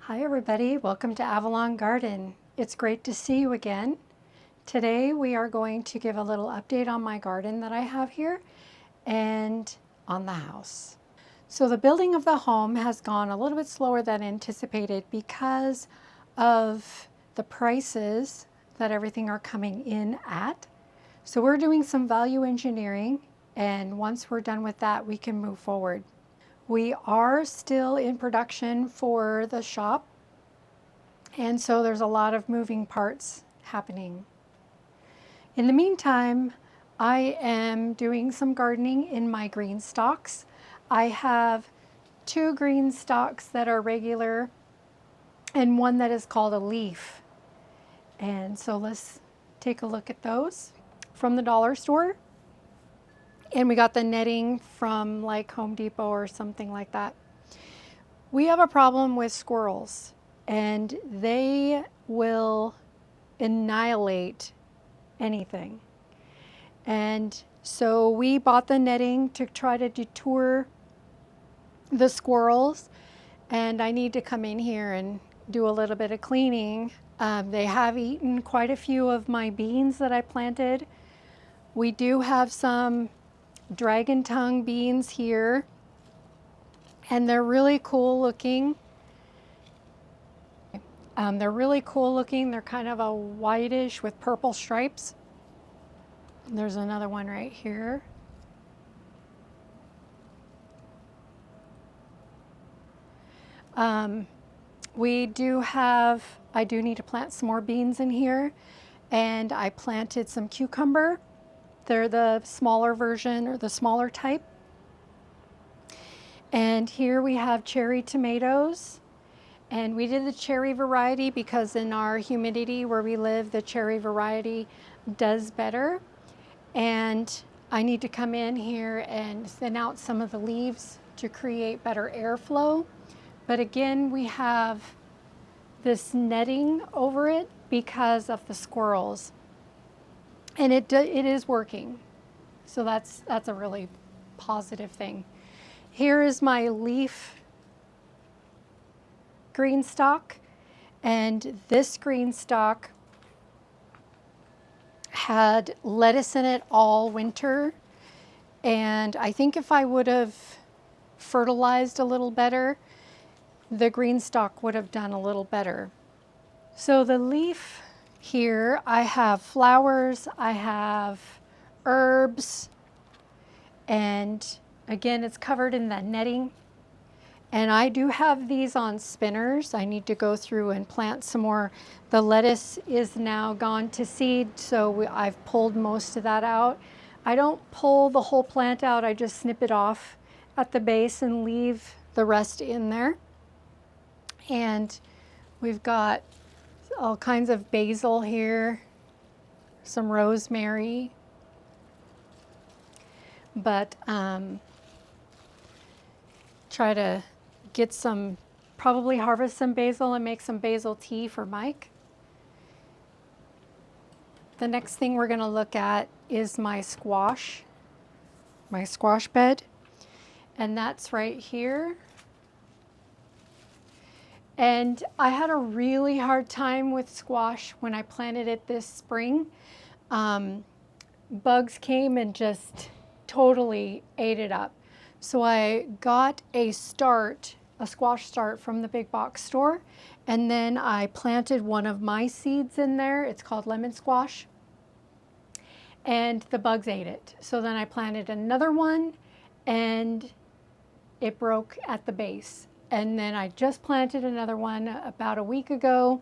Hi everybody, welcome to Avalon Garden. It's great to see you again. Today we are going to give a little update on my garden that I have here and on the house. So the building of the home has gone a little bit slower than anticipated because of the prices that everything are coming in at. So we're doing some value engineering, and once we're done with that, we can move forward. We are still in production for the shop, and so there's a lot of moving parts happening. In the meantime, I am doing some gardening in my GreenStalks. I have 2 GreenStalks that are regular and one that is called a leaf. And so let's take a look at those from the dollar store. And we got the netting from like Home Depot or something like that. We have a problem with squirrels, and they will annihilate anything. And so we bought the netting to try to deter the squirrels, and I need to come in here and do a little bit of cleaning. They have eaten quite a few of my beans that I planted. We do have some dragon tongue beans here, and they're really cool looking. They're kind of a whitish with purple stripes. There's another one right here. I do need to plant some more beans in here, and I planted some cucumber. They're the smaller version, or the smaller type. And here we have cherry tomatoes. And we did the cherry variety because in our humidity where we live, the cherry variety does better. And I need to come in here and thin out some of the leaves to create better airflow. But again, we have this netting over it because of the squirrels. And it is working. So that's a really positive thing. Here is my leaf GreenStalk, and this GreenStalk had lettuce in it all winter, and I think if I would have fertilized a little better, the GreenStalk would have done a little better. So the leaf here, I have flowers, I have herbs, and again, it's covered in that netting. And I do have these on spinners. I need to go through and plant some more. The lettuce is now gone to seed, so I've pulled most of that out. I don't pull the whole plant out, I just snip it off at the base and leave the rest in there. And we've got all kinds of basil here, some rosemary, but try to get some, probably harvest some basil and make some basil tea for Mike. The next thing we're going to look at is my squash bed, and that's right here. And I had a really hard time with squash when I planted it this spring. Bugs came and just totally ate it up. So I got a squash start from the big box store, and then I planted one of my seeds in there. It's called lemon squash, and the bugs ate it. So then I planted another one, and it broke at the base. And then I just planted another one about a week ago,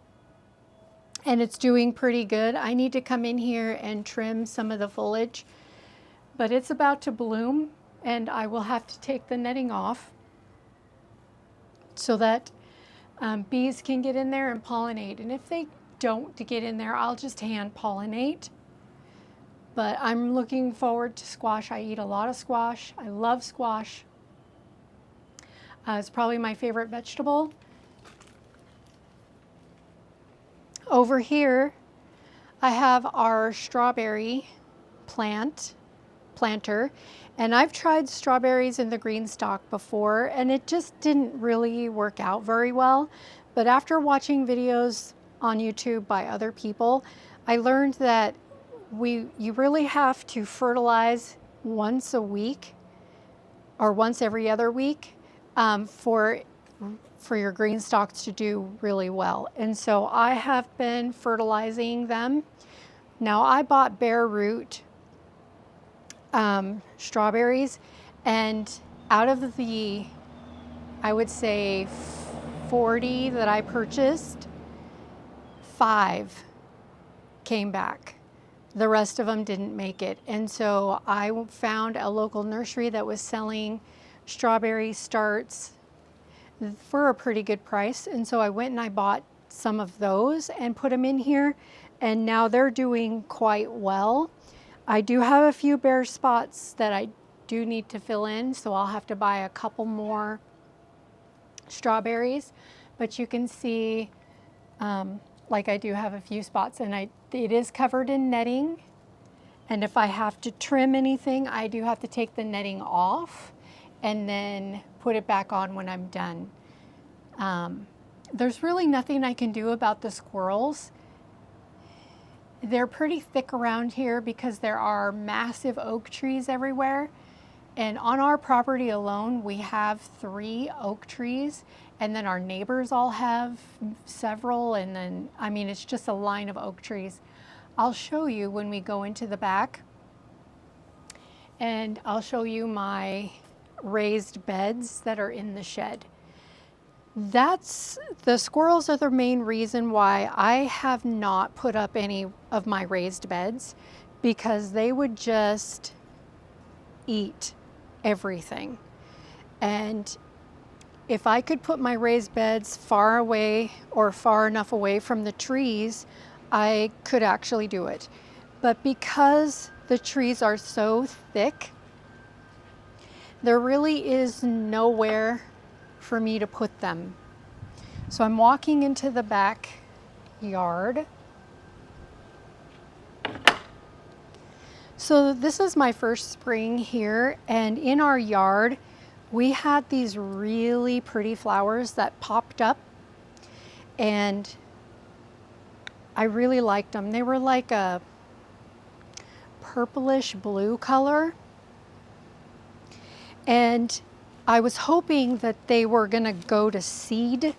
and it's doing pretty good. I need to come in here and trim some of the foliage, but it's about to bloom, and I will have to take the netting off so that bees can get in there and pollinate. And if they don't get in there, I'll just hand pollinate. But I'm looking forward to squash. I eat a lot of squash. I love squash. It's probably my favorite vegetable. Over here, I have our strawberry planter, and I've tried strawberries in the GreenStalk before, and it just didn't really work out very well. But after watching videos on YouTube by other people, I learned that you really have to fertilize once a week or once every other week for your green stalks to do really well. And so I have been fertilizing them. Now I bought bare root strawberries, and out of the, I would say 40 that I purchased, 5 came back. The rest of them didn't make it. And so I found a local nursery that was selling strawberry starts for a pretty good price. And so I went and I bought some of those and put them in here. And now they're doing quite well. I do have a few bare spots that I do need to fill in. So I'll have to buy a couple more strawberries. But you can see, like I do have a few spots, and it is covered in netting. And if I have to trim anything, I do have to take the netting off and then put it back on when I'm done. There's really nothing I can do about the squirrels. They're pretty thick around here because there are massive oak trees everywhere. And on our property alone, we have 3 oak trees, and then our neighbors all have several, and then, I mean, it's just a line of oak trees. I'll show you when we go into the back, and I'll show you my raised beds that are in the shed. The squirrels are the main reason why I have not put up any of my raised beds, because they would just eat everything. And if I could put my raised beds far away or far enough away from the trees, I could actually do it. But because the trees are so thick, there really is nowhere for me to put them. So I'm walking into the backyard. So this is my first spring here, and in our yard we had these really pretty flowers that popped up, and I really liked them. They were like a purplish blue color, and I was hoping that they were gonna go to seed,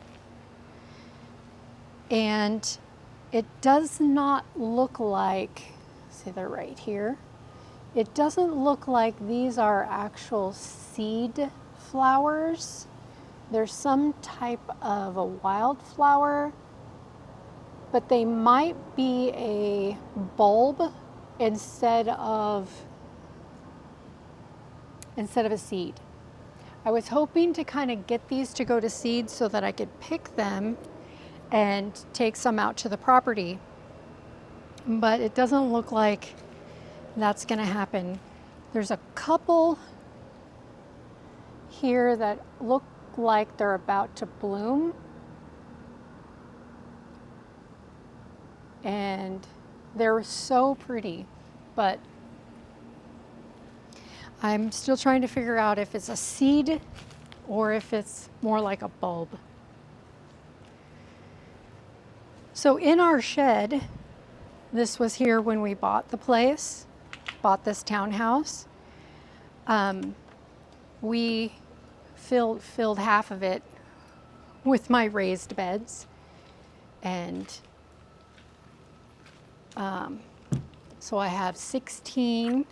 and it does not look like, see, they're right here. It doesn't look like these are actual seed flowers. There's some type of a wildflower, but they might be a bulb instead of a seed. I was hoping to kind of get these to go to seed so that I could pick them and take some out to the property, but it doesn't look like that's going to happen. There's a couple here that look like they're about to bloom, and they're so pretty, but I'm still trying to figure out if it's a seed or if it's more like a bulb. So in our shed, this was here when we bought the place, bought this townhouse. We filled half of it with my raised beds, and so I have 16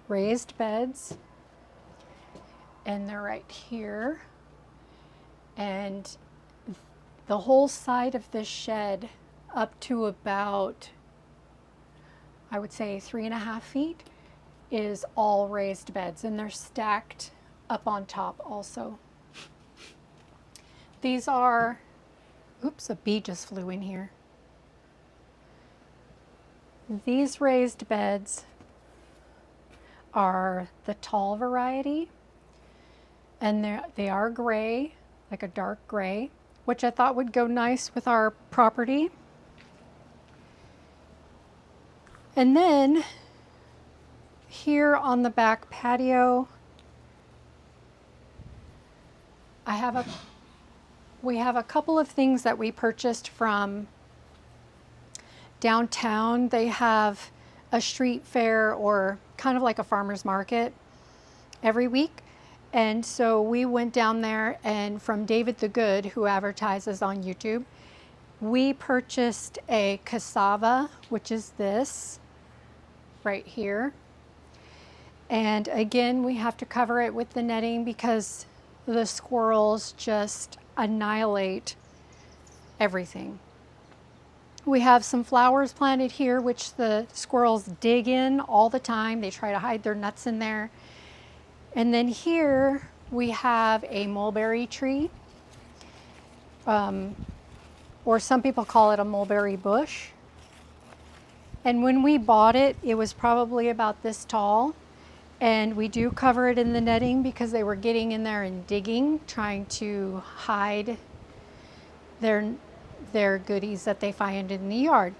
raised beds, and they're right here. And the whole side of this shed up to about, I would say 3.5 feet, is all raised beds, and they're stacked up on top also. These are, oops, a bee just flew in here. These raised beds are the tall variety, and they are gray, like a dark gray, which I thought would go nice with our property. And then here on the back patio, I have we have a couple of things that we purchased from downtown. They have a street fair, or kind of like a farmer's market, every week. And so we went down there, and from David the Good, who advertises on YouTube, we purchased a cassava, which is this right here. And again, we have to cover it with the netting because the squirrels just annihilate everything. We have some flowers planted here, which the squirrels dig in all the time. They try to hide their nuts in there. And then here we have a mulberry tree, or some people call it a mulberry bush. And when we bought it, it was probably about this tall. And we do cover it in the netting because they were getting in there and digging, trying to hide their goodies that they find in the yard.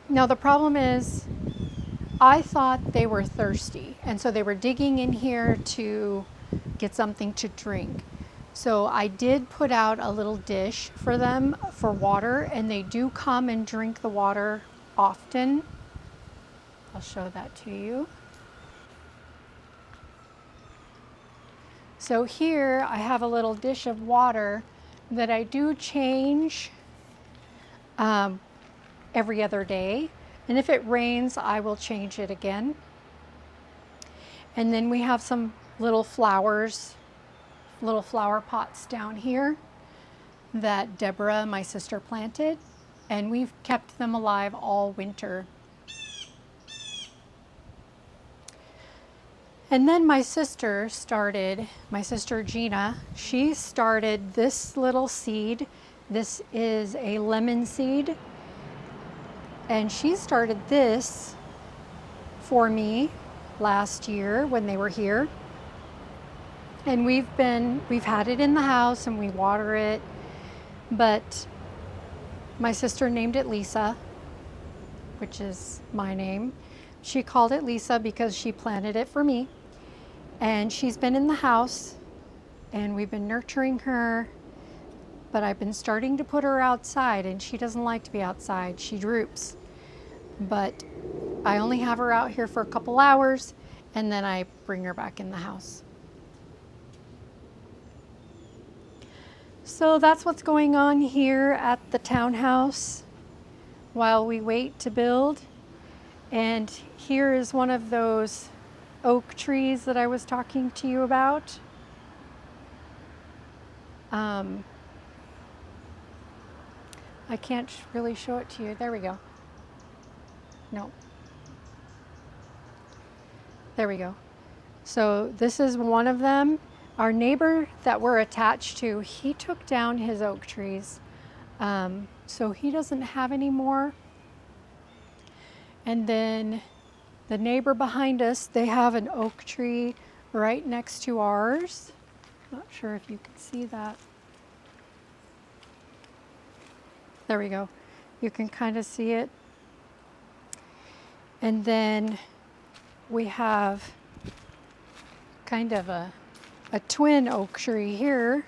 Now the problem is, I thought they were thirsty, and so they were digging in here to get something to drink. So I did put out a little dish for them for water, and they do come and drink the water often. I'll show that to you. So here I have a little dish of water that I do change every other day. And if it rains, I will change it again. And then we have some little flowers, little flower pots down here that Deborah, my sister, planted. And we've kept them alive all winter. And then my sister Gina, she started this little seed. This is a lemon seed. And she started this for me last year when they were here. And we've had it in the house and we water it. But my sister named it Lisa, which is my name. She called it Lisa because she planted it for me. And she's been in the house and we've been nurturing her, but I've been starting to put her outside, and she doesn't like to be outside. She droops. But I only have her out here for a couple hours, and then I bring her back in the house. So that's what's going on here at the townhouse while we wait to build. And here is one of those oak trees that I was talking to you about. I can't really show it to you. There we go. No. There we go. So this is one of them. Our neighbor that we're attached to, he took down his oak trees. So he doesn't have any more. And then the neighbor behind us, they have an oak tree right next to ours. Not sure if you can see that. There we go. You can kind of see it. And then we have kind of a twin oak tree here.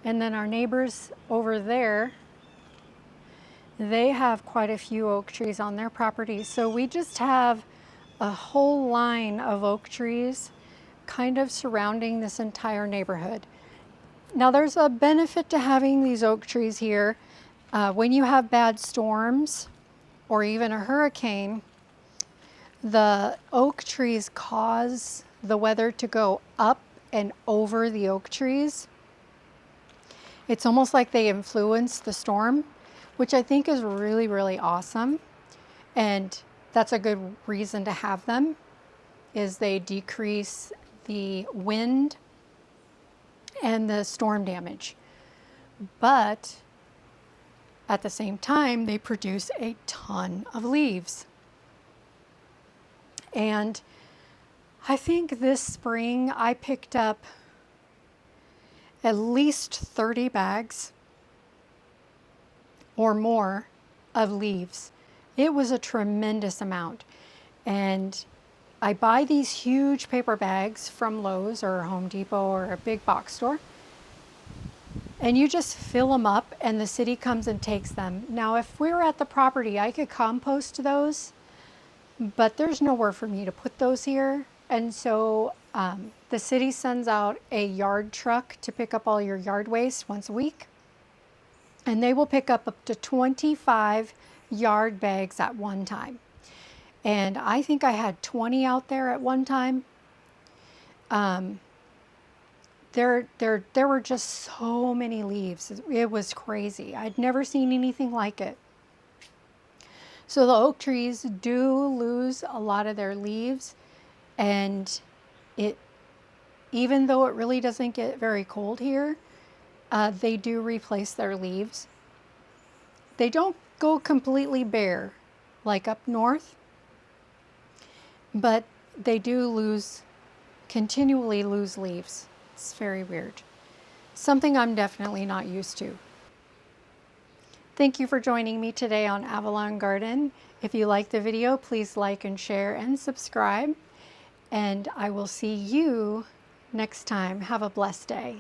And then our neighbors over there, they have quite a few oak trees on their property. So we just have a whole line of oak trees kind of surrounding this entire neighborhood. Now there's a benefit to having these oak trees here. When you have bad storms or even a hurricane, the oak trees cause the weather to go up and over the oak trees. It's almost like they influence the storm, which I think is really, really awesome. And that's a good reason to have them, is they decrease the wind and the storm damage. But at the same time, they produce a ton of leaves. And I think this spring I picked up at least 30 bags or more of leaves. It was a tremendous amount. And I buy these huge paper bags from Lowe's or Home Depot or a big box store, and you just fill them up and the city comes and takes them. Now, if we were at the property, I could compost those, but there's nowhere for me to put those here. And so the city sends out a yard truck to pick up all your yard waste once a week. And they will pick up to 25 yard bags at one time. And I think I had 20 out there at one time. There were just so many leaves. It was crazy. I'd never seen anything like it. So the oak trees do lose a lot of their leaves, and even though it really doesn't get very cold here, they do replace their leaves. They don't go completely bare like up north, but they do continually lose leaves. It's very weird. Something I'm definitely not used to. Thank you for joining me today on Avalon Garden. If you like the video, please like and share and subscribe. And I will see you next time. Have a blessed day.